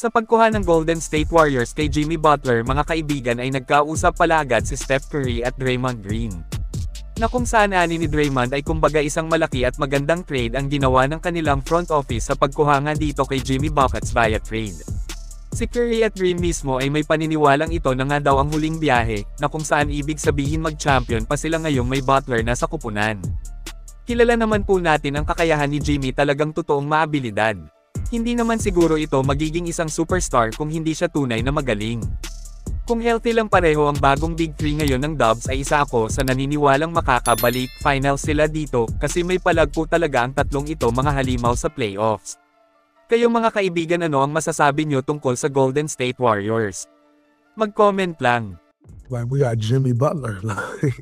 Sa pagkuha ng Golden State Warriors kay Jimmy Butler mga kaibigan ay nagkausap pala agad si Steph Curry at Draymond Green. Na kung saan ani ni Draymond ay kumbaga isang malaki at magandang trade ang ginawa ng kanilang front office sa pagkuha nga dito kay Jimmy Buckets via trade. Si Curry at Green mismo ay may paniniwalang ito na nga daw ang huling biyahe, na kung saan ibig sabihin mag-champion pa sila ngayong may Butler na sa kupunan. Kilala naman po natin ang kakayahan ni Jimmy, talagang totoong maabilidad. Hindi naman siguro ito magiging isang superstar kung hindi siya tunay na magaling. Kung healthy lang pareho ang bagong Big 3 ngayon ng Dubs ay isa ako sa naniniwalang makakabalik finals sila dito, kasi may palag po talaga ang tatlong ito mga halimaw sa playoffs. Kayo mga kaibigan, ano ang masasabi nyo tungkol sa Golden State Warriors? Mag-comment lang. Like, we got Jimmy Butler.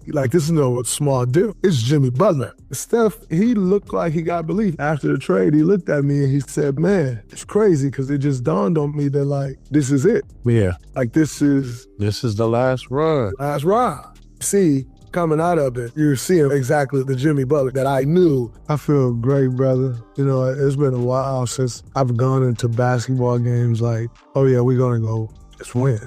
Like, this is no small deal. It's Jimmy Butler. Steph, he looked like he got belief. After the trade, he looked at me and he said, man, it's crazy because it just dawned on me that, like, this is it. Yeah. Like, this is the last run. last ride. See, coming out of it, you're seeing exactly the Jimmy Butler that I knew. I feel great, brother. You know, it's been a while since I've gone into basketball games like, oh yeah, we're going to go just win.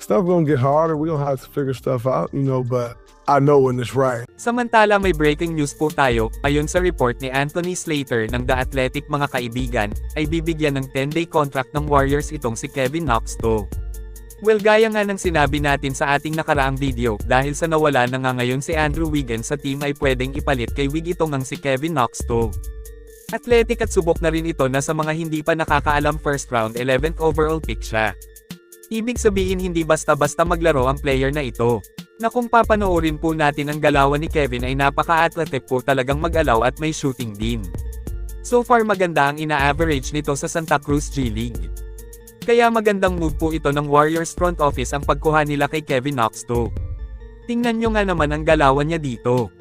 Stuff gonna get harder. We're gonna have to figure stuff out, you know, but I know when it's right. Samantala may breaking news po tayo, ayon sa report ni Anthony Slater ng The Athletic mga kaibigan, ay bibigyan ng 10-day contract ng Warriors itong si Kevin Knox to. Well, gaya nga ng sinabi natin sa ating nakaraang video, dahil sa nawala na nga ngayon si Andrew Wiggins sa team ay pwedeng ipalit kay Wig itong ng si Kevin Knox to. Athletic at subok na rin ito na sa mga hindi pa nakakaalam, first round 11th overall pick siya. Ibig sabihin hindi basta-basta maglaro ang player na ito. Na kung papanoorin po natin ang galawan ni Kevin ay napaka-athletic po talagang mag-alaw at may shooting din. So far maganda ang ina-average nito sa Santa Cruz G League. Kaya magandang move po ito ng Warriors front office ang pagkuha nila kay Kevin Knox to. Tingnan nyo nga naman ang galawan niya dito.